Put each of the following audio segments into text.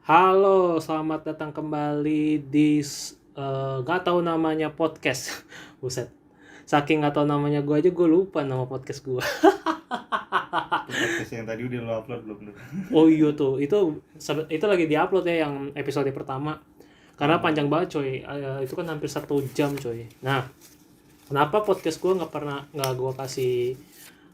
Halo, selamat datang kembali di nggak tahu namanya podcast. Buset, saking nggak tahu namanya gue aja gue lupa nama podcast gue. Itu podcast yang tadi udah lo upload belum tuh? Oh iya tuh, itu lagi diupload ya yang episode pertama. Karena panjang banget coy. Itu kan hampir 1 jam coy. Nah, kenapa podcast gue nggak gue kasih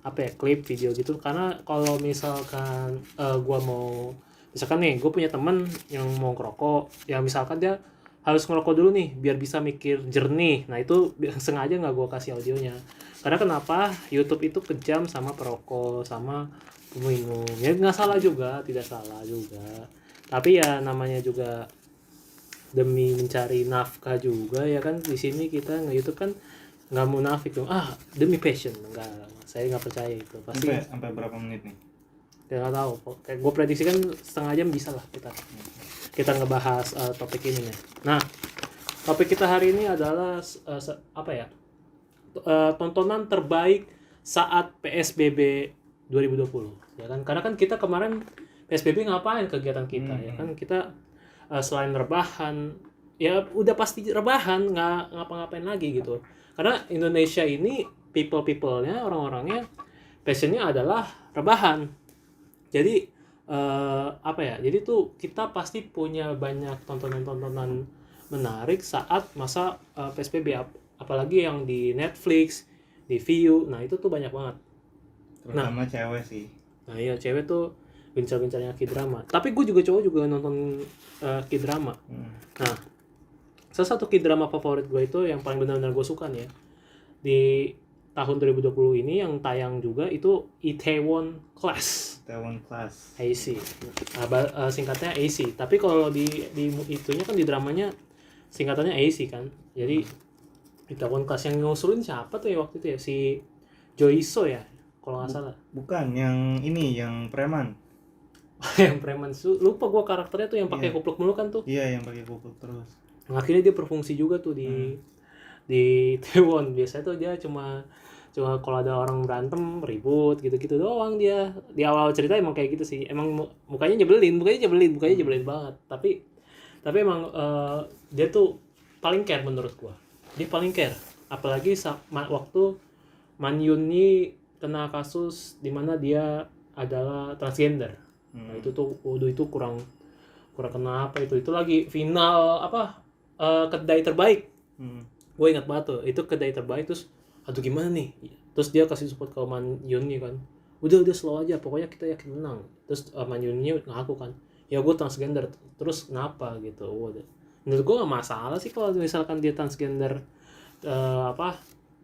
apa ya, klip video gitu? Karena kalau misalkan gue mau, misalkan nih gue punya temen yang mau ngerokok, ya misalkan dia harus ngerokok dulu nih biar bisa mikir jernih. Nah itu sengaja nggak gue kasih audionya. Karena kenapa? YouTube itu kejam sama perokok sama peminum. Ya nggak salah juga, tidak salah juga. Tapi ya namanya juga demi mencari nafkah juga ya kan. Di sini kita nge-YouTube kan nggak munafik dong, demi passion. Enggak, saya nggak percaya itu pasti. Sampai berapa menit nih? Ya nggak tahu, kayak gue prediksi kan setengah jam bisa lah kita ngebahas topik ini nih. Nah, topik kita hari ini adalah apa ya, tontonan terbaik saat PSBB 2020 ya kan. Karena kan kita kemarin PSBB ngapain kegiatan kita ya kan, kita selain rebahan, ya udah pasti rebahan, nggak ngapa-ngapain lagi gitu. Karena Indonesia ini people-nya, orang-orangnya passionnya adalah rebahan. Jadi apa ya, jadi tuh kita pasti punya banyak tontonan-tontonan menarik saat masa PSBB, apalagi yang di Netflix, di Viu. Nah itu tuh banyak banget. Terutama cewek sih. Nah iya, cewek tuh gencar-gencarnya K-drama. Tapi gue juga cowok juga nonton K-drama. Nah, salah satu K-drama favorit gue itu yang paling benar-benar gue suka nih ya, di tahun 2020 ini yang tayang juga itu Itaewon Class. Taiwan Class. AC. Singkatnya AC. Tapi kalau di itunya kan, di dramanya singkatannya AC kan. Jadi Itaewon Class yang ngusulin siapa tuh ya waktu itu ya, si Joiso ya kalau nggak salah. Bukan, yang ini, yang preman. Yang preman, lupa gua karakternya tuh yang pakai Iya. kupluk mulu kan tuh. Iya, yang pakai kupluk terus. Nah, akhirnya dia berfungsi juga tuh di Taiwan. Biasanya tuh dia cuma kalau ada orang berantem ribut gitu-gitu doang. Dia di awal cerita emang kayak gitu sih, emang mukanya nyebelin banget. Tapi emang dia tuh paling care menurut gua. Dia paling care, apalagi waktu Man Yun ini kena kasus di mana dia adalah transgender. Nah itu tuh itu kurang kenapa itu lagi final apa, kedai terbaik. Gue ingat banget tuh, itu kedai terbaik. Terus aduh gimana nih, terus dia kasih support ke Man Yun nih kan, udah slow aja pokoknya kita yakin menang. Terus Man Yun nya ngaku kan, ya gue transgender. Terus kenapa gitu. Udah, menurut gue nggak masalah sih kalau misalkan dia transgender, apa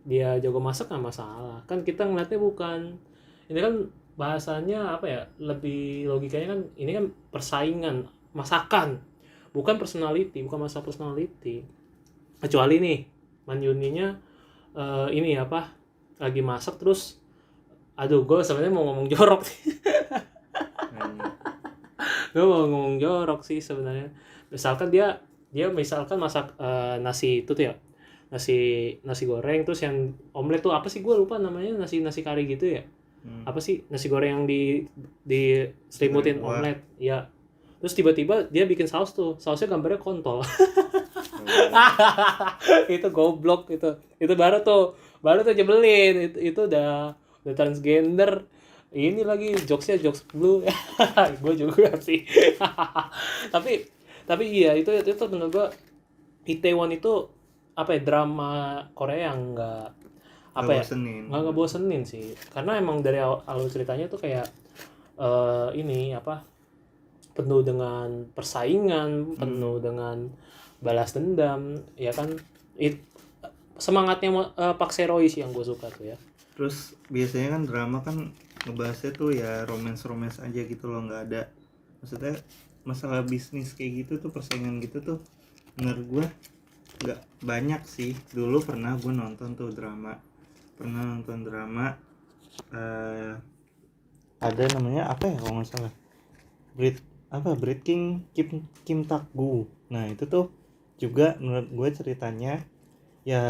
dia jago masak, nggak masalah kan. Kita ngeliatnya bukan ini kan, bahasanya apa ya, lebih logikanya kan ini kan persaingan masakan, bukan personality, bukan masalah personality. Kecuali nih Man Yuninya ini apa, lagi masak terus, aduh gue sebenarnya mau ngomong jorok sih. Gue mau ngomong jorok sih sebenarnya. Misalkan dia misalkan masak nasi itu tuh ya, nasi goreng, terus yang omelet tuh apa sih, gue lupa namanya, nasi kari gitu ya. Apa sih, nasi goreng yang di selimutin omelet ya. Terus tiba-tiba dia bikin sausnya gambarnya kontol. Itu goblok itu baru tuh jebelin. Itu udah transgender. Ini lagi jokesnya jokes blue. Gue juga sih. tapi iya, itu menurut gue Itaewon itu apa ya, drama Korea yang nggak apa ya, nggak bosenin sih. Karena emang dari awal ceritanya tuh kayak ini apa, penuh dengan persaingan, penuh dengan balas dendam ya kan. Semangatnya Pak Seroy sih yang gue suka tuh ya. Terus biasanya kan drama kan ngebahasnya tuh ya romance aja gitu loh, nggak ada, maksudnya masalah bisnis kayak gitu tuh, persaingan gitu tuh menurut gue nggak banyak sih. Dulu pernah gue nonton drama ada namanya apa ya kalau nggak salah, Bread King Kim Tak Gu. Nah itu tuh juga menurut gue ceritanya ya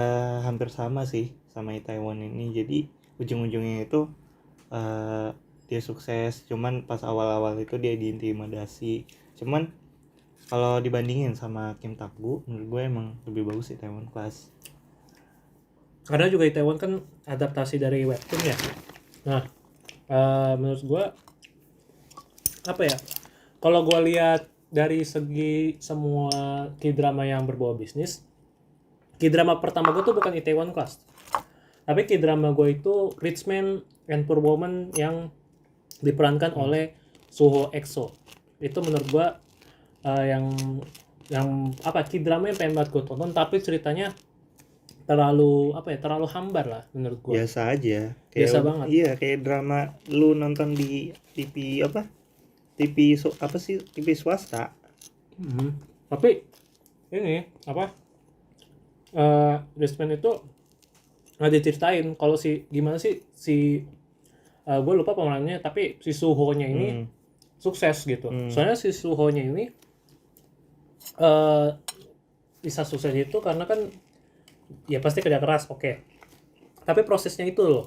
hampir sama sih sama Itaewon ini. Jadi ujung-ujungnya itu dia sukses, cuman pas awal-awal itu dia diintimidasi. Cuman kalau dibandingin sama Kim Tak-gu, menurut gue emang lebih bagus Itaewon Class. Karena juga Itaewon kan adaptasi dari webtoon ya. Nah, menurut gue apa ya? Kalau gue lihat dari segi semua K-drama yang berbau bisnis, K-drama pertama gue tuh bukan Itaewon Class. Tapi K-drama gue itu Rich Man and Poor Woman yang diperankan oleh Suho EXO. Itu menurut gue yang apa K-drama yang pengen banget gue tonton, tapi ceritanya terlalu hambar lah menurut gue. Biasa aja. Biasa banget. Iya, kayak drama lu nonton di TV apa? TV apa sih? TV swasta. Tapi ini apa? Rich Man itu nggak diceritain kalau gimana sih gue lupa pemerannya, tapi si Suho-nya ini sukses gitu. Soalnya si Suho-nya ini bisa sukses itu karena kan ya pasti kerja keras, oke. Tapi prosesnya itu loh,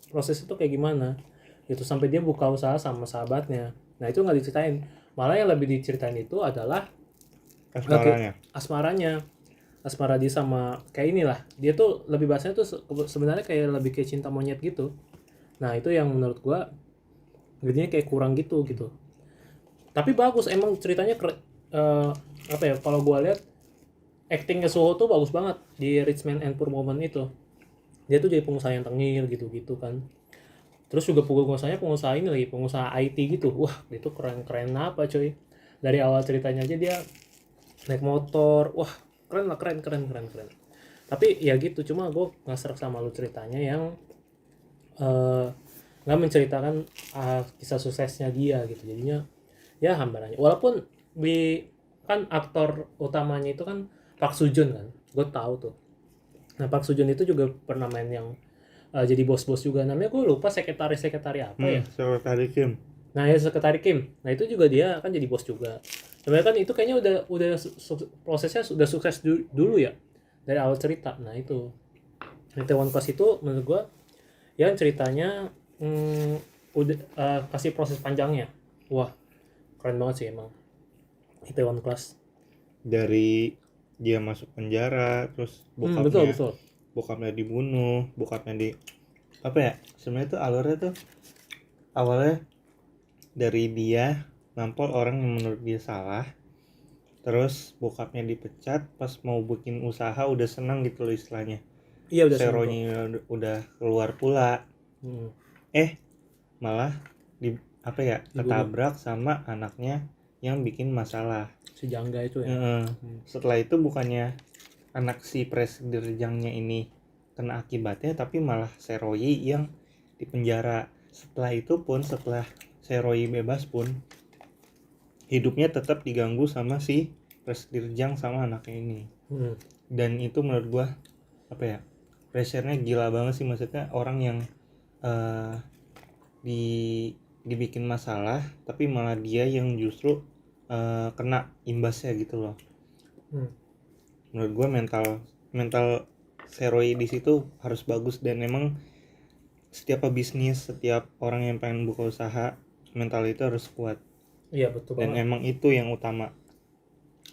proses itu kayak gimana gitu sampai dia buka usaha sama sahabatnya. Nah itu nggak diceritain, malah yang lebih diceritain itu adalah asmara dia sama kayak inilah, dia tuh lebih bahasanya tuh sebenarnya kayak lebih kayak cinta monyet gitu. Nah itu yang menurut gua jadinya kayak kurang gitu. Tapi bagus emang ceritanya apa ya, kalau gua lihat actingnya Suho tuh bagus banget di Rich Man and Poor Woman itu. Dia tuh jadi pengusaha yang tengil gitu kan. Terus juga pengusaha ini lagi, pengusaha IT gitu. Wah itu keren apa coy. Dari awal ceritanya aja dia naik motor, wah keren. Tapi ya gitu, cuma gue nggak serak sama lu ceritanya yang nggak menceritakan kisah suksesnya dia gitu. Jadinya ya hambarannya. Walaupun kan aktor utamanya itu kan Park Soo Joon kan, gue tahu tuh. Nah Park Soo Joon itu juga pernah main yang jadi bos-bos juga, namanya gue lupa, sekretari apa ya. Sekretari Kim. Nah ya sekretari Kim. Nah itu juga dia kan jadi bos juga. Sebenarnya kan itu kayaknya udah prosesnya sudah sukses dulu ya dari awal cerita. Nah itu Itaewon Class itu menurut gue yang ceritanya udah kasih proses panjangnya. Wah keren banget sih emang Itaewon Class. Dari dia masuk penjara, terus bokapnya dibunuh, apa ya, sebenarnya tuh alurnya tuh awalnya dari dia nampol orang yang menurut dia salah, terus bokapnya dipecat, pas mau bikin usaha udah senang gitu loh istilahnya. Iya udah seronya udah keluar pula. Malah ketabrak sama anaknya yang bikin masalah, si Jangga itu ya. Setelah itu bukannya anak si Presdirjangnya ini kena akibatnya, tapi malah Seroyi yang dipenjara. Setelah Seroyi bebas pun hidupnya tetap diganggu sama si Presdirjang sama anaknya ini. Dan itu menurut gua apa ya, pressure-nya gila banget sih. Maksudnya orang yang dibikin masalah tapi malah dia yang justru kena imbasnya gitu loh. Menurut gue mental Seroy di situ harus bagus, dan emang setiap bisnis, setiap orang yang pengen buka usaha, mental itu harus kuat. Iya betul dan banget. Emang itu yang utama.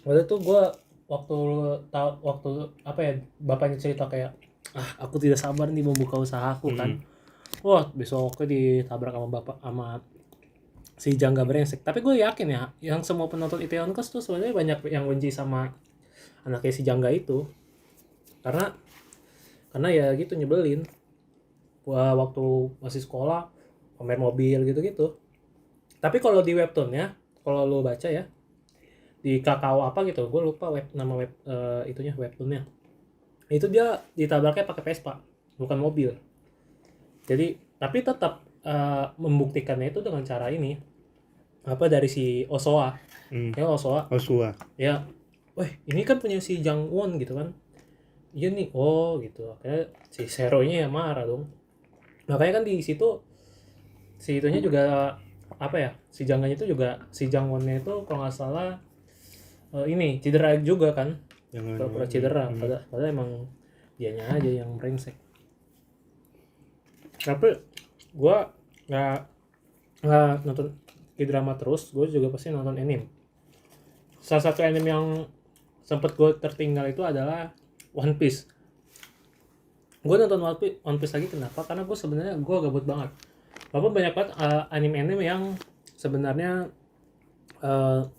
Waktu itu gue waktu apa ya, bapaknya cerita kayak aku tidak sabar nih membuka usahaku kan. Wah besoknya ditabrak sama si Jangga brengsek. Tapi gue yakin ya, yang semua penonton Itaewon Class tuh sebenarnya banyak yang benci sama anaknya si Jangga itu, karena ya gitu nyebelin. Waktu masih sekolah pamer mobil gitu. Tapi kalau di webtoonnya, kalau lo baca ya di Kakao apa gitu, gue lupa nama itunya, webtoonnya itu dia ditabraknya pakai Vespa bukan mobil. Jadi tapi tetap membuktikannya itu dengan cara ini, apa, dari si Osoa. Ya Osoa ya, wah ini kan punya si Jang Won gitu kan. Iya nih, oh gitu. Akhirnya si Seroy-nya ya marah dong. Makanya kan di situ si itunya juga apa ya, si Jangganya itu juga, si Jang Won-nya itu kalau nggak salah ini cedera juga kan, pura-pura cedera. Padahal emang dianya aja yang brengsek. Tapi gue nggak nonton K-drama terus, gue juga pasti nonton anime. salah satu anime yang sempet gue tertinggal itu adalah One Piece. Gue nonton One Piece lagi kenapa? Karena gue sebenarnya gue gabut banget. Walaupun banyak banget anime-anime yang sebenarnya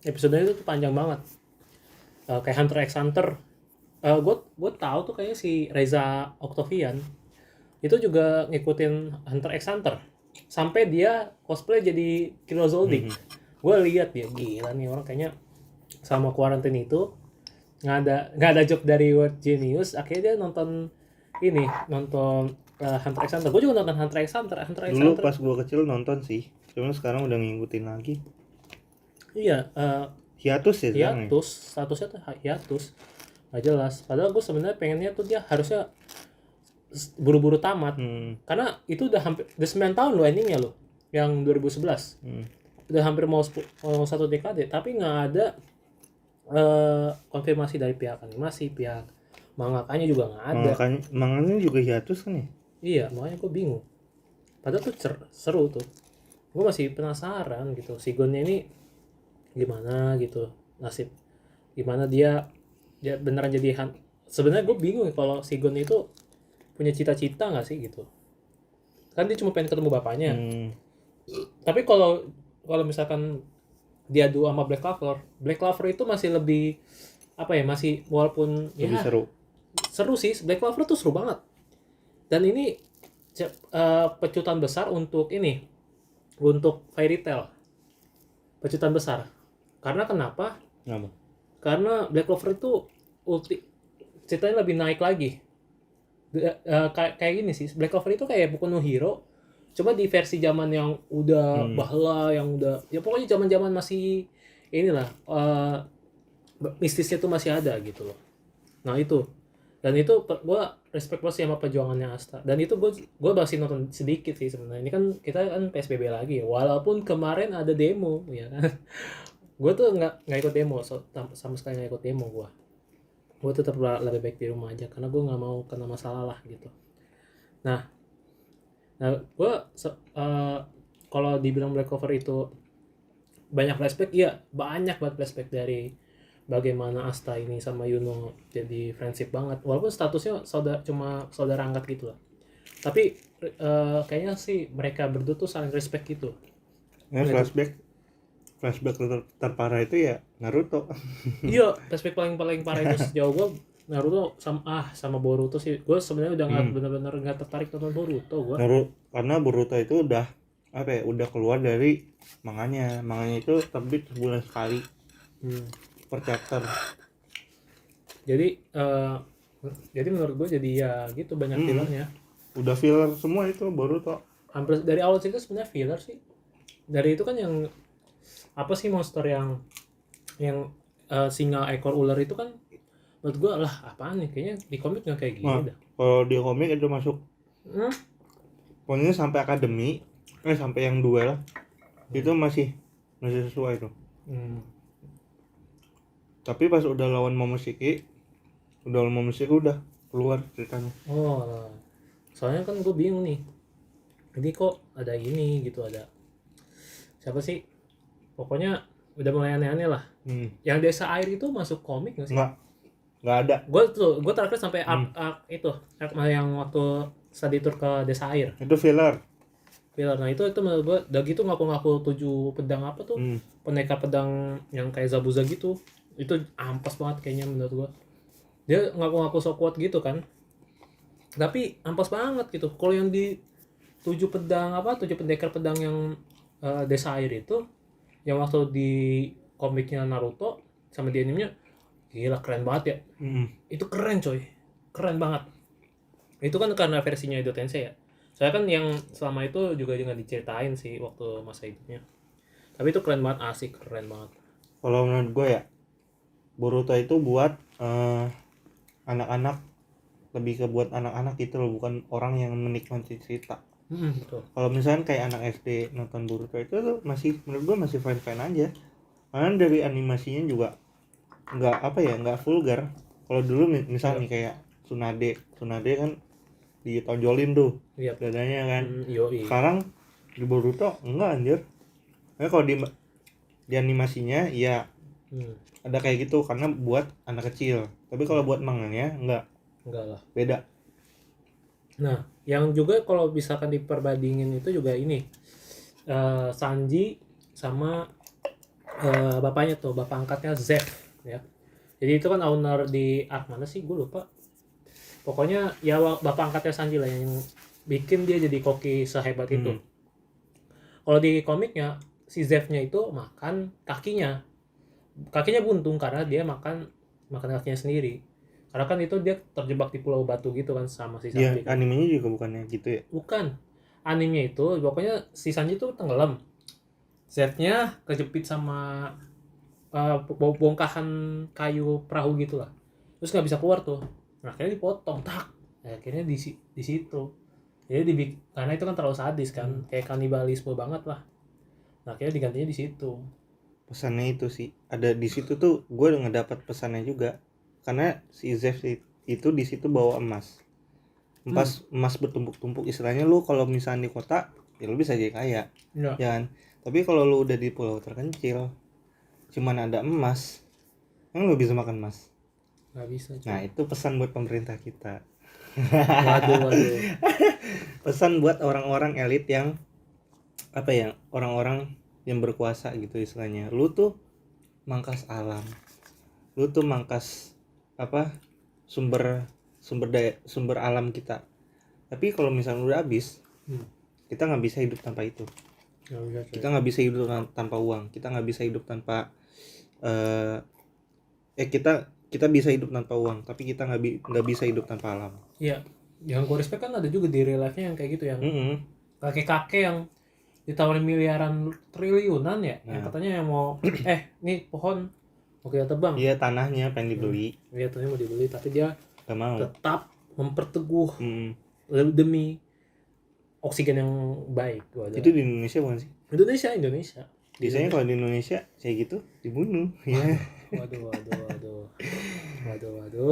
episodenya itu tuh panjang banget. Kayak Hunter x Hunter. Gue tahu tuh kayaknya si Reza Octavian itu juga ngikutin Hunter x Hunter sampai dia cosplay jadi Killer Zoldyck. Gue lihat dia gila nih orang kayaknya sama Quarantine itu nggak ada job dari World Genius, akhirnya dia nonton Hunter x Hunter. Gue juga nonton Hunter x Hunter. Dulu pas gue kecil nonton sih, cuma sekarang udah ngikutin lagi. Iya, Hiatus ya sekarang. hiatus, statusnya tuh hiatus, nggak jelas. Padahal gue sebenarnya pengennya tuh dia harusnya buru-buru tamat, karena itu udah 9 tahun loh endingnya loh, yang 2011. Udah hampir mau 1 dekade, tapi nggak ada konfirmasi dari pihak animasi, pihak mangakanya juga nggak ada. Manganya juga hiatus kan ya? Iya, makanya gue bingung. Padahal tuh seru tuh. Gue masih penasaran gitu, si Gonnya ini gimana gitu nasib. Gimana dia beneran jadi sebenarnya gue bingung kalau si Gon itu punya cita-cita nggak sih gitu. Kan dia cuma pengen ketemu bapaknya. Tapi kalau misalkan dia dua sama Black Clover itu masih lebih apa ya, masih walaupun lebih ya seru sih. Black Clover tuh seru banget. Dan ini pecutan besar untuk Fairy Tail. Pecutan besar. Karena kenapa? Karena Black Clover itu ceritanya lebih naik lagi. Kayak gini sih, Black Clover itu kayak Boku no Hero, coba di versi zaman yang udah bahla, yang udah ya pokoknya zaman masih inilah mistisnya tuh masih ada gitu loh. Nah itu, dan itu gue respect banget sih sama perjuangannya Asta. Dan itu gue masih nonton sedikit sih sebenarnya. Ini kan kita kan PSBB lagi ya, walaupun kemarin ada demo ya kan. Gue tuh nggak ikut demo, sama sekali nggak ikut demo gue tetap lebih baik di rumah aja karena gue nggak mau kena masalah lah gitu. Nah gue kalau dibilang Black Clover itu banyak flashback, iya banyak banget flashback dari bagaimana Asta ini sama Yuno jadi friendship banget, walaupun statusnya cuma saudara angkat gitu lah, tapi kayaknya sih mereka berdua tuh saling respect gitu. Flashback terparah itu ya Naruto. Iya, flashback paling parah itu sejauh gue Naruto sama Boruto sih. Gue sebenarnya udah nggak benar-benar nggak tertarik nonton Boruto gue. Karena Boruto itu udah udah keluar dari manganya itu terbit sebulan sekali per chapter. Jadi menurut gue jadi ya gitu banyak fillernya. Udah filler semua itu Boruto. Hampir dari awal cerita sebenarnya filler sih. Dari itu kan yang apa sih monster yang singa ekor ular itu kan menurut gue lah apaan nih, kayaknya di komik nggak kayak gini dah. Kalau di komik itu masuk pokoknya sampai akademi sampai yang duel itu masih sesuai tuh. Tapi pas udah lawan Momoshiki udah keluar ceritanya. Soalnya kan gue bingung nih, ini kok ada ini gitu, ada siapa sih, pokoknya udah mulai aneh-aneh lah. Yang Desa Air itu masuk komik nggak sih? Nggak ada. Gue terakhir sampai arc yang waktu study tour ke Desa Air. Itu filler. Nah itu menurut gue udah gitu ngaku-ngaku 7 pedang apa tuh, pendekar pedang yang kayak Zabuza gitu, itu ampas banget kayaknya menurut gue. Dia ngaku-ngaku so kuat gitu kan, tapi ampas banget gitu. Kalau yang di 7 pendekar pedang yang Desa Air itu, yang waktu di komiknya Naruto sama di animenya, gila keren banget ya. Itu keren coy, keren banget. Itu kan karena versinya Edo Tensei ya. Saya kan yang selama itu juga nggak diceritain sih waktu masa hidupnya. Tapi itu keren banget, asik, keren banget. Kalau menurut gue ya, Boruto itu buat anak-anak, lebih ke buat anak-anak gitu loh, bukan orang yang menikmati cerita. Kalau misalnya kayak anak SD nonton Boruto itu tuh masih, menurut gue masih fine aja. Karena dari animasinya juga nggak vulgar. Kalau dulu misalnya nih kayak Tsunade kan ditonjolin tuh dadanya kan. Sekarang di Boruto enggak anjir. Nah, kalau di animasinya ya Ada kayak gitu karena buat anak kecil. Tapi kalau buat mangannya enggak Enggak lah. beda. Nah, yang juga kalau misalkan diperbandingin itu juga ini Sanji sama bapaknya tuh, bapak angkatnya Zeff ya. Jadi itu kan owner di arc mana sih, gue lupa. Pokoknya ya bapak angkatnya Sanji lah yang bikin dia jadi koki sehebat itu. Kalau di komiknya si Zeff-nya itu makan kakinya buntung karena dia makan kakinya sendiri. Karena kan itu dia terjebak di pulau batu gitu kan sama si Sanji. Iya, animenya juga bukannya gitu ya? Bukan. Animenya itu pokoknya si Sanji itu tenggelam. Zeff-nya kejepit sama bongkahan kayu perahu gitulah. Terus nggak bisa keluar tuh. Nah, akhirnya dipotong, tak. Nah, akhirnya di situ. Jadi karena itu kan terlalu sadis kan, kayak kanibalisme banget lah. Nah, akhirnya digantinya di situ. Pesannya itu sih ada di situ tuh, gue udah ngedapat pesannya juga. Karena si Zeff itu di situ bawa emas. Emas bertumpuk-tumpuk, istilahnya lu kalau misalnya di kota ya lu bisa jadi kaya. Ya. Ya kan? Tapi kalau lu udah di pulau terpencil cuman ada emas, emang lu bisa makan emas? Nggak bisa. Nah, itu pesan buat pemerintah kita. Waduh. Pesan buat orang-orang elit yang apa ya, orang-orang yang berkuasa gitu istilahnya. Lu tuh mangkas alam, lu tuh mangkas apa, sumber alam kita. Tapi kalau misalnya udah habis, kita nggak bisa hidup tanpa itu. Kita nggak bisa hidup tanpa uang, kita nggak bisa hidup tanpa kita bisa hidup tanpa uang, tapi kita nggak bisa hidup tanpa alam. Iya, yang gue respect kan ada juga di real life-nya yang kayak gitu, yang kakek-kakek yang ditawarin miliaran triliunan ya, yang katanya yang mau nih pohon mau kita tebang. Iya, tanahnya pengen dibeli. Iya, tanahnya mau dibeli, tapi dia nggak mau. Tetap memperteguh demi oksigen yang baik. Itu di Indonesia bukan sih? Indonesia. Biasanya kalau di Indonesia kayak gitu dibunuh. Ya. Waduh.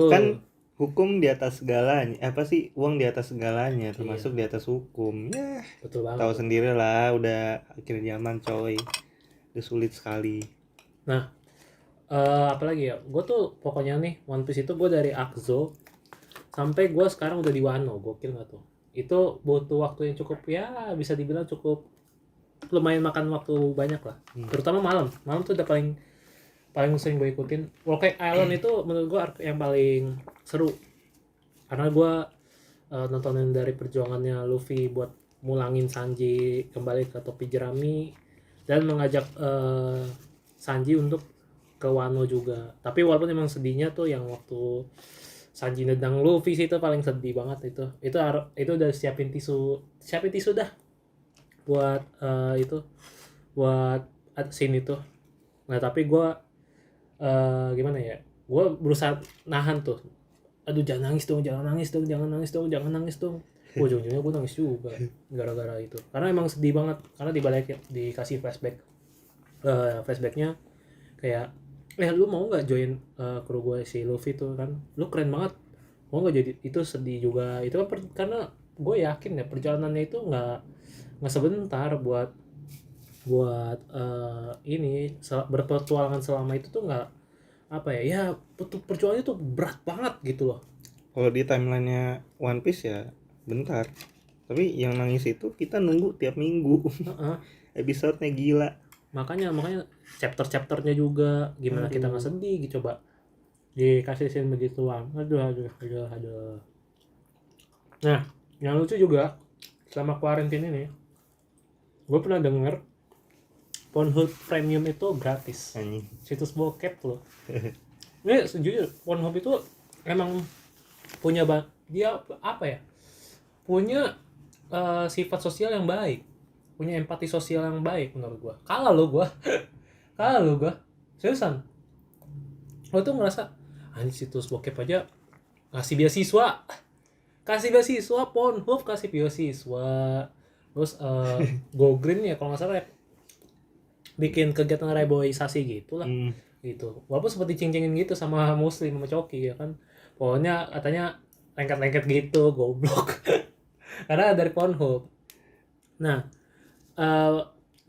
Kan hukum di atas segalanya, apa sih, uang di atas segalanya, termasuk di atas hukum. Ya, betul banget. Tahu sendiri lah, udah akhir zaman coy, udah sulit sekali. Nah, apalagi ya, gue tuh pokoknya nih One Piece itu gue dari Akzo sampai gue sekarang udah di Wano, gokil nggak tuh? Itu butuh waktu yang cukup, ya bisa dibilang cukup lumayan makan waktu banyak lah, terutama malam tuh udah paling sering gue ikutin. Whole Island itu menurut gue yang paling seru karena gue nontonin dari perjuangannya Luffy buat mulangin Sanji kembali ke topi jerami dan mengajak Sanji untuk ke Wano juga. Tapi walaupun emang sedihnya tuh yang waktu Sanji nendang Luffy sih, itu paling sedih banget itu udah siapin tisu dah buat buat scene itu. Nah, tapi gue gimana ya, gue berusaha nahan tuh, aduh jangan nangis dong. Ujung-ujungnya gue nangis juga gara-gara itu, karena emang sedih banget, karena dikasih flashbacknya kayak lu mau nggak join kru gue si Luffy tuh kan, lu keren banget, mau nggak jadi. Itu sedih juga itu kan karena gue yakin ya perjalanannya itu nggak sebentar buat ini berpetualangan selama itu tuh nggak apa ya perjuangannya tuh berat banget gitu loh. Kalau di timelinenya One Piece ya bentar, tapi yang nangis itu kita nunggu tiap minggu. Episode-nya gila. Makanya chapter-chapternya juga gimana kita nggak sedih gitu, coba dikasih scene begituan. Aduh. Nah, yang lucu juga selama quarantine ini gue pernah denger Pornhub Premium itu gratis. Situs bokep loh. Ini sejujurnya Pornhub itu emang punya dia apa ya? Punya sifat sosial yang baik, punya empati sosial yang baik menurut gua. Kalau lo gua seriusan, lo tuh ngerasa situs bokep aja kasih beasiswa Pornhub kasih beasiswa, terus Go Green ya kalau nggak salah ya, bikin kegiatan reboisasi gitulah gitu, walaupun seperti cing-cingin gitu sama muslim sama coki ya kan, pokoknya katanya lengket-lengket gitu, goblok. Karena dari Pornhub. Nah,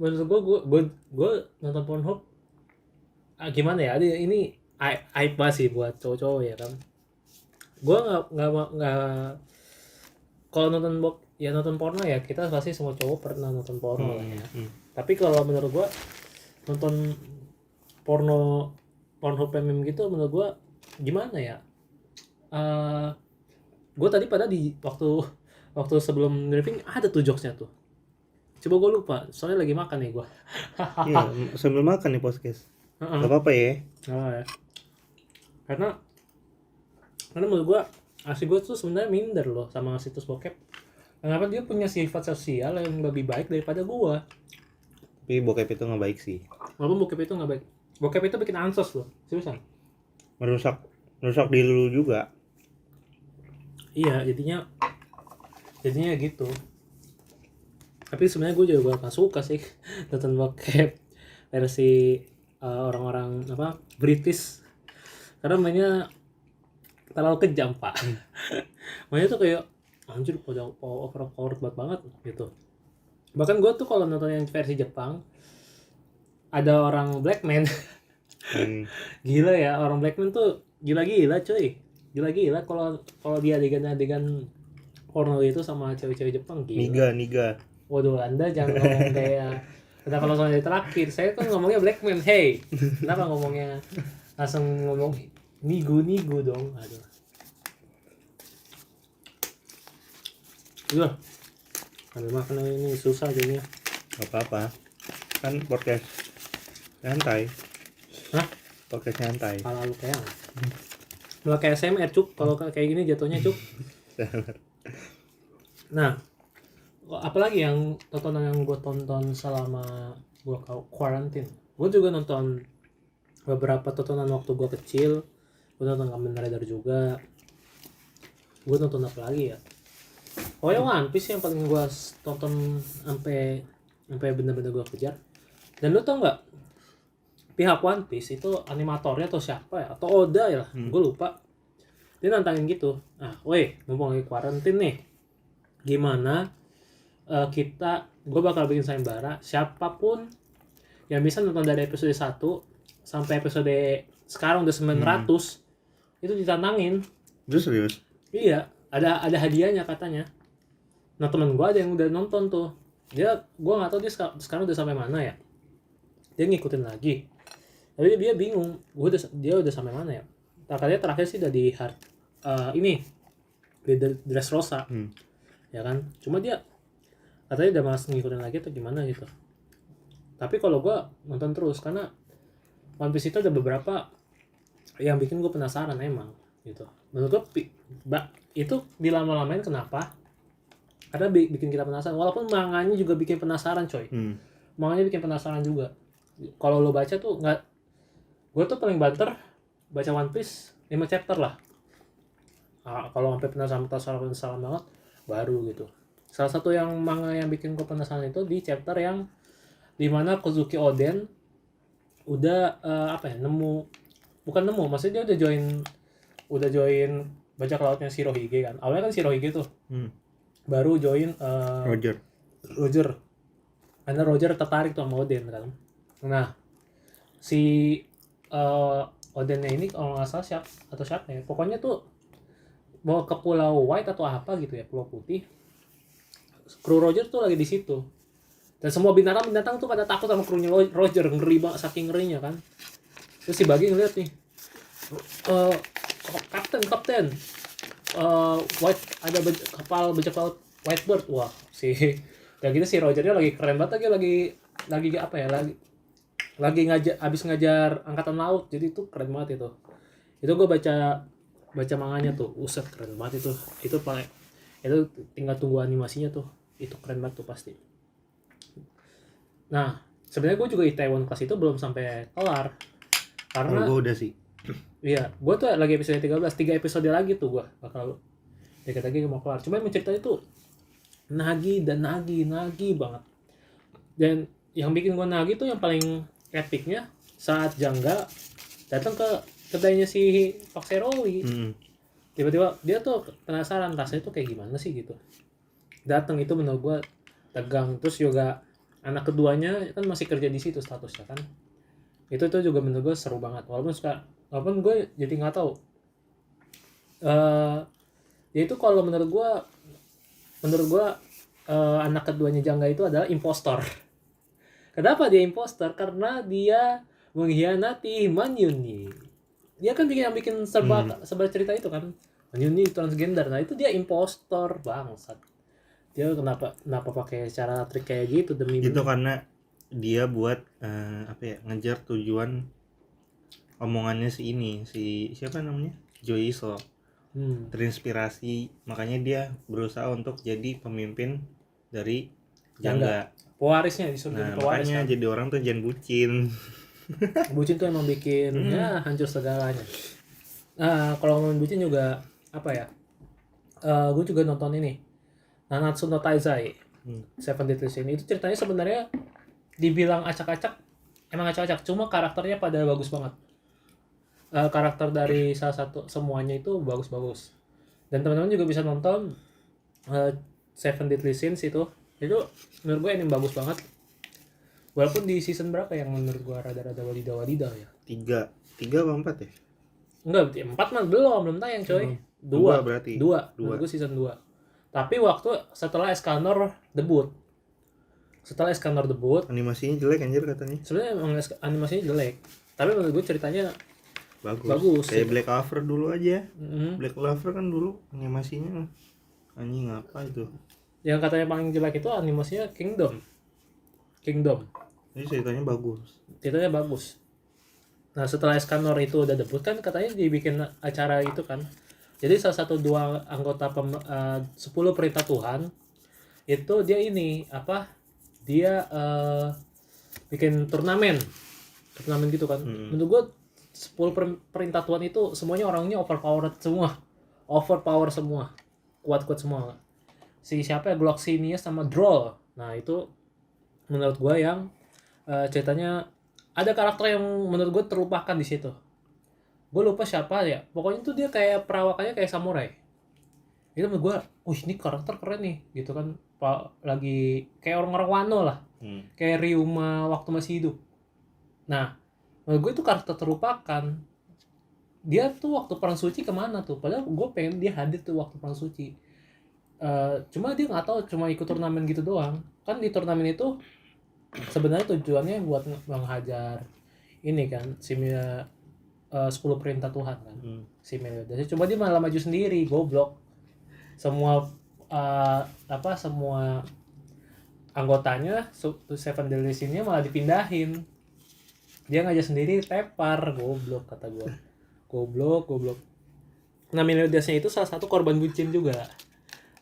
menurut gue nonton Pornhub gimana ya, ini aib banget sih buat cowok-cowok ya kan. Gue nggak kalau nonton porno ya, kita pasti semua cowok pernah nonton porno lah ya. Tapi kalau menurut gue nonton porno premium gitu, menurut gue gimana ya, gue tadi pada di waktu sebelum briefing ada tuh jokesnya tuh, coba gue lupa soalnya lagi makan nih gue. Iya, sambil makan nih podcast. Gak apa-apa ya. Ya. Karena menurut gue asli gue tuh sebenarnya minder loh sama situs bokep. Kenapa dia punya sifat sosial yang lebih baik daripada gue? Tapi bokep itu nggak baik sih. Walaupun bokep itu nggak baik, bokep itu bikin ansos loh, seriusan. Merusak diri lu juga. Iya, jadinya gitu. Tapi sebenarnya gue juga gak suka sih nonton bokep versi orang-orang apa British, karena mainnya terlalu kejam pak. Mainnya tuh kayak anjir udah overpowered banget gitu. Bahkan gue tuh kalau nonton yang versi Jepang ada orang black man. Gila ya, orang black man tuh gila cuy, gila kalau dia adegan porno itu sama cewek-cewek Jepang gila. Niga. Waduh, Anda jangan ngomong kayak kita kalau soalnya terakhir, saya kan ngomongnya black man, hey, kenapa ngomongnya langsung ngomong nigu dong, aduh. Udah, ambil makan ini susah jadinya. Gak apa-apa, kan podcast santai. Hah? Podcast santai. Kalau lu kayak malah kayak SMR cuk, kalau kayak gini jatuhnya cuk. Nah, apalagi yang tontonan yang gue tonton selama gue quarantine. Gue juga nonton beberapa tontonan waktu gue kecil. Gue nonton Kamen Rider juga. Gue nonton apa lagi ya? Pokoknya One Piece yang paling gue tonton sampai bener-bener gue kejar. Dan lu tau nggak, pihak One Piece itu animatornya atau siapa ya, atau Oda ya lah, gue lupa. Dia nantangin gitu. Nah, weh, mumpung lagi quarantine nih, gimana gue bakal bikin sayembara, siapapun yang bisa nonton dari episode 1 sampai episode sekarang udah 900 itu ditantangin. Terus serius? Iya, ada hadiahnya katanya. Nah, temen gue ada yang udah nonton tuh, gue nggak tahu dia sekarang udah sampai mana ya, dia ngikutin lagi tapi dia bingung dia udah sampai mana ya. Katanya terakhir sih udah di ini di Dressrosa ya kan, cuma dia katanya udah malas ngikutin lagi atau gimana gitu. Tapi kalau gue nonton terus karena One Piece itu ada beberapa yang bikin gue penasaran emang gitu. Menurut gue itu dilama-lamain kenapa? Karena bikin kita penasaran, walaupun manganya juga bikin penasaran coy. Manganya bikin penasaran juga. Kalau lo baca tuh nggak, gue tuh paling banter baca One Piece 5 chapter lah. Kalau sampai penasaran banget baru gitu. Salah satu yang manga yang bikin gue penasaran itu di chapter yang dimana Kozuki Oden udah maksudnya dia udah join bajak lautnya Shirohige kan. Awalnya kan Shirohige tuh baru join Roger karena Roger tertarik tuh sama Oden kan. Nah si Odennya ini kalau nggak salah siapa ya, pokoknya tuh mau ke Pulau White atau apa gitu ya, Pulau Putih. Kru Roger tuh lagi di situ dan semua binatang tuh pada takut sama krunya Roger, ngeri banget saking ngerinya kan. Terus si Bagi ngeliat nih, kapten White, ada kapal bajak laut Whitebird. Wah si kayak gitu si Rogernya lagi keren banget, lagi apa ya, lagi habis ngajar angkatan laut, jadi itu keren banget itu gue baca manganya tuh, uset keren banget itu paling, itu tinggal tunggu animasinya tuh, itu keren banget tuh pasti. Nah sebenarnya gue juga Itaewon Class itu belum sampai kelar karena gue udah sih. Iya, gue tuh lagi episode 13, 3 episode lagi tuh gue bakal dikit lagi mau kelar. Cuma ceritanya tuh nagih banget. Dan yang bikin gue nagih tuh yang paling epicnya saat Jangga datang ke kedainya si Pak Serowi. Tiba-tiba dia tuh penasaran rasanya tuh kayak gimana sih gitu. Datang itu menurut gue tegang. Terus juga anak keduanya kan masih kerja di situ statusnya kan. Itu juga menurut gue seru banget, walaupun gue jadi nggak tahu ya itu kalau menurut gue anak keduanya Jangga itu adalah impostor. Kenapa dia impostor? Karena dia mengkhianati Manyuni. Dia kan bikin serba cerita itu kan. Manyuni transgender. Nah itu dia impostor bangsat. Dia kenapa pakai cara trik kayak gitu demi itu karena dia buat ngejar tujuan omongannya si siapa namanya, Joyce terinspirasi, makanya dia berusaha untuk jadi pemimpin dari Jangga, pewarisnya, disuruh jadi pewaris makanya kan. jadi orang tuh jangan bucin. Bucin tuh emang bikin ya hancur segalanya. Nah kalau ngomongin bucin juga apa ya, gue juga nonton ini Nanatsu no Taizai, Seven Deadly Sins. Itu ceritanya sebenarnya dibilang acak-acak, emang acak-acak, cuma karakternya pada bagus banget. Karakter dari salah satu semuanya itu bagus-bagus. Dan teman-teman juga bisa nonton Seven Deadly Sins itu menurut gue ini bagus banget. Walaupun di season berapa yang menurut gue rada-rada wadidaw ya? 3 apa 4 ya? Enggak, 4 mah belum tayang coy. 2 berarti. 2. Menurut gue season 2. Tapi waktu setelah Escanor debut. Animasinya jelek anjir katanya. Sebenarnya emang animasinya jelek. Tapi menurut gue ceritanya bagus. Kayak Black Clover dulu aja. Black Clover kan dulu animasinya anjing apa itu. Yang katanya paling jelek itu animasinya Kingdom. Ini ceritanya bagus. Nah setelah Escanor itu udah debut kan katanya dibikin acara itu kan. Jadi salah satu 2 anggota 10 perintah Tuhan itu dia ini dia bikin turnamen gitu kan. Menurut gue 10 perintah Tuhan itu semuanya orangnya overpower semua, kuat semua. Si siapa ya, Gloxinius sama Droll. Nah itu menurut gue yang ceritanya ada karakter yang menurut gue terlupakan di situ. Gue lupa siapa ya. Pokoknya tuh dia kayak perawakannya kayak samurai. Itu menurut gue, ini karakter keren nih, gitu kan. Lagi kayak orang-orang Wano lah. Kayak Ryuma waktu masih hidup. Nah, menurut gue itu karakter terlupakan. Dia tuh waktu perang suci kemana tuh? Padahal gue pengen dia hadir tuh waktu perang suci. Cuma dia nggak tahu, cuma ikut turnamen gitu doang. Kan di turnamen itu sebenarnya tujuannya buat menghajar ini kan, 10 perintah Tuhan kan, si Meliodas. Cuma dia malah maju sendiri, goblok. Semua semua anggotanya Seven Deadly Sins-nya malah dipindahin. Dia ngajak sendiri, tepar, goblok kata gue. Goblok. Nah Meliodas-nya itu salah satu korban bucin juga.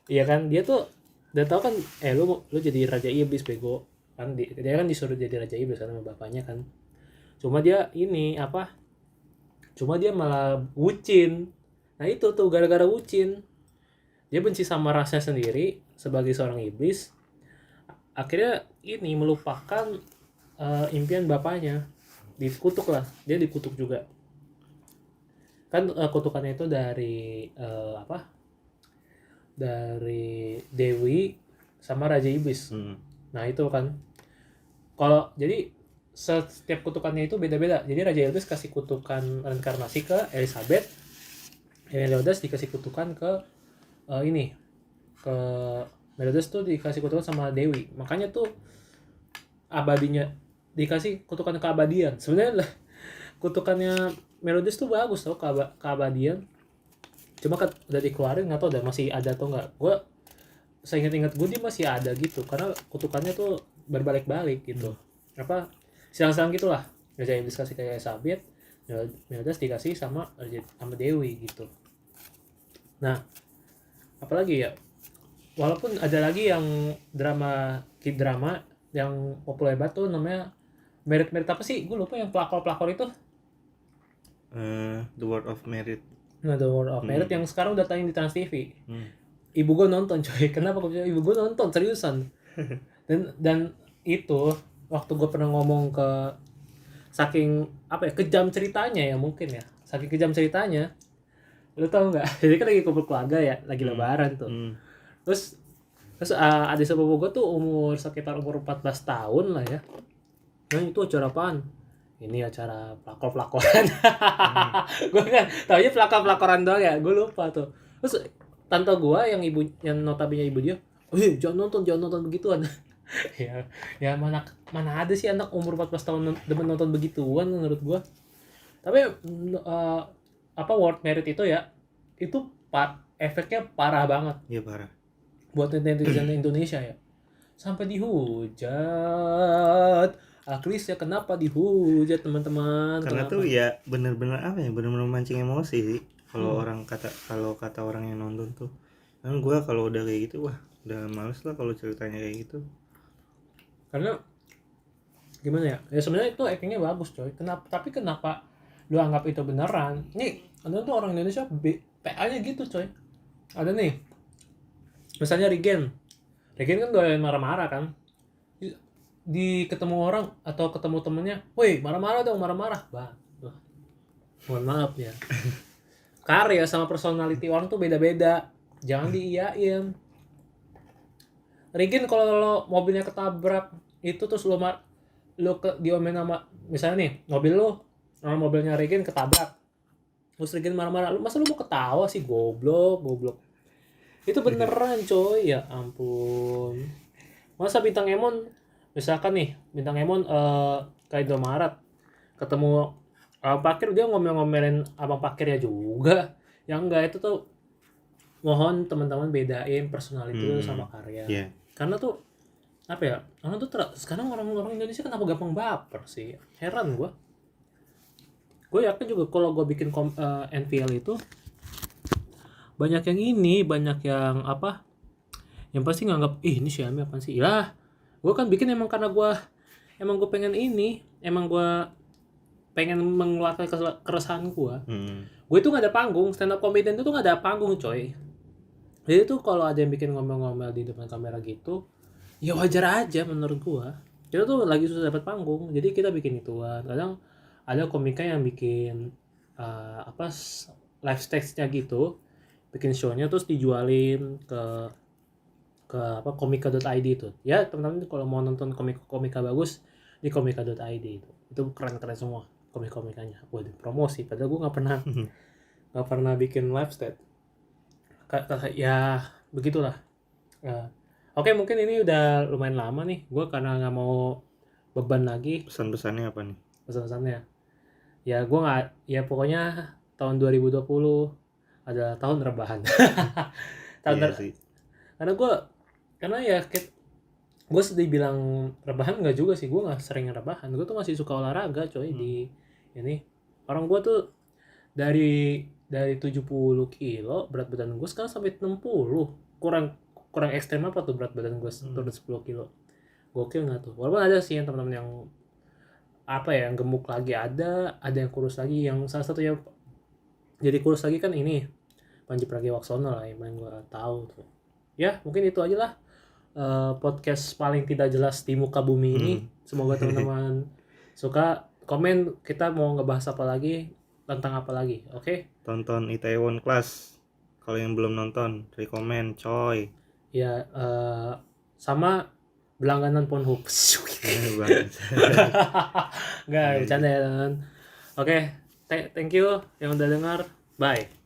Iya kan, dia tuh udah tau kan, lu jadi raja iblis bego kan, dia kan disuruh jadi raja iblis sama bapaknya kan. Cuma dia malah bucin. Nah itu tuh gara-gara bucin dia benci sama rasanya sendiri sebagai seorang iblis. Akhirnya ini melupakan impian bapaknya. Dia dikutuk juga kan. Kutukannya itu dari dari Dewi sama Raja Iblis. Nah itu kan, kalau jadi setiap kutukannya itu beda-beda. Jadi Raja Iblis kasih kutukan reinkarnasi ke Elizabeth, Meliodas dikasih kutukan ke Meliodas tuh dikasih kutukan sama Dewi. Makanya tuh abadinya dikasih kutukan keabadian. Sebenarnya kutukannya Meliodas tuh bagus tau, keabadian. Cuma kan udah dikeluarin, nggak tau udah masih ada atau nggak. Gue seingat-ingat gue dia masih ada gitu, karena kutukannya tuh berbalik-balik gitu. Silang-silang gitulah. Raja Iblis kasih kayak Elizabeth, Meliodas dikasih sama Dewi gitu. Nah apalagi ya, walaupun ada lagi yang drama yang populer banget tuh namanya Merit apa sih, gue lupa, yang pelakor itu. The World of Merit. Nah, The World of Merit yang sekarang udah tayang di Trans TV. Ibu gue nonton coy. Kenapa gue bilang ibu gue nonton seriusan? dan itu waktu gue pernah ngomong ke saking kejam ceritanya ya, mungkin ya. Saking kejam ceritanya. Lu tau nggak? Jadi kan lagi kumpul keluarga ya, lagi lebaran tuh. Terus adik sepupu gue tuh sekitar umur 14 tahun lah ya. Nah itu acara apaan? ini acara pelakor-pelakoran. Gue kan taunya pelakor-pelakoran doang ya, gue lupa tuh. Terus tante gue yang notabene ibu dia, jangan nonton begituan. ya mana ada sih anak umur 14 tahun demen nonton begituan menurut gue. Tapi World Merit itu ya, itu efeknya parah banget. Iya parah. Buat netizen Indonesia ya. Sampai dihujat. Aklis ya kenapa dihujat teman-teman? Karena kenapa? tuh ya bener-bener bener-bener memancing emosi sih. Kalau kata orang yang nonton tuh, kan gue kalau udah kayak gitu udah males lah kalau ceritanya kayak gitu. Karena gimana ya? Ya sebenarnya itu actingnya bagus coy. Kenapa lu anggap itu beneran? Nih, ada tuh orang Indonesia PA-nya gitu coy. Ada nih. Misalnya Regen kan doyan marah-marah kan. Di ketemu orang atau ketemu temennya, woi marah-marah dong, marah-marah. Mohon maaf ya. Karya sama personality orang tuh beda-beda. Jangan diiyain. Regen kalau mobilnya ketabrak itu terus lu diomelin sama misalnya nih mobilnya Regen ketabrak. Terus Regen marah-marah, masa lu mau ketawa sih, goblok. Itu beneran coy, ya ampun. Masa Bintang Emon misalkan nih Bintang Emon ke Indomaret ketemu parkir, dia ngomel-ngomelin abang parkirnya juga. Yang enggak, itu tuh mohon teman-teman bedain personality itu sama karya. Yeah. Karena tuh apa ya, orang tuh sekarang orang Indonesia kenapa gampang baper sih, heran gue yakin juga kalau gue bikin NPL itu banyak yang yang pasti nganggap ini Xiaomi apa sih. Lah gue kan bikin emang karena gue pengen pengen mengeluarkan keresahan gue. Gue itu nggak ada panggung, stand up comedian itu nggak ada panggung coy. Jadi tuh kalau ada yang bikin ngomel-ngomel di depan kamera gitu, ya wajar aja menurut gue. Kita tuh lagi susah dapat panggung, jadi kita bikin ituan. Kadang ada komika yang bikin live stage-nya gitu, bikin show-nya terus dijualin ke komika.id itu. Ya teman-teman kalau mau nonton komika bagus di komika.id itu keren-keren semua komikanya. Waduh, promosi padahal gue nggak pernah bikin live stage. Ya begitulah. Oke, mungkin ini udah lumayan lama nih gue karena nggak mau beban lagi. Pesan-pesannya apa nih? Pesan-pesannya ya gue nggak, ya pokoknya tahun 2020 adalah tahun rebahan. Sih. Karena ya gue sedih bilang rebahan nggak juga sih, gue nggak sering rebahan, gue tuh masih suka olahraga coy. Di ini orang gue tuh dari 70 kilo berat badan gue sekarang sampai 60. kurang ekstrem apa tuh berat badan gue turun 10 kilo. Gokil nggak tuh? Walaupun ada sih yang teman-teman yang yang gemuk lagi, ada yang kurus lagi. Yang salah satu yang jadi kurus lagi kan ini Panji Pragiwaksono lah yang gue tahu tuh. Ya mungkin itu aja lah podcast paling tidak jelas di muka bumi ini. Semoga teman-teman suka. Komen kita mau ngebahas apa lagi, tentang apa lagi. Oke? Tonton Itaewon Class kalau yang belum nonton, rekomen coy. Ya sama berlangganan Pornhub. Enggak, bercanda ya teman. Oke, thank you yang udah dengar. Bye.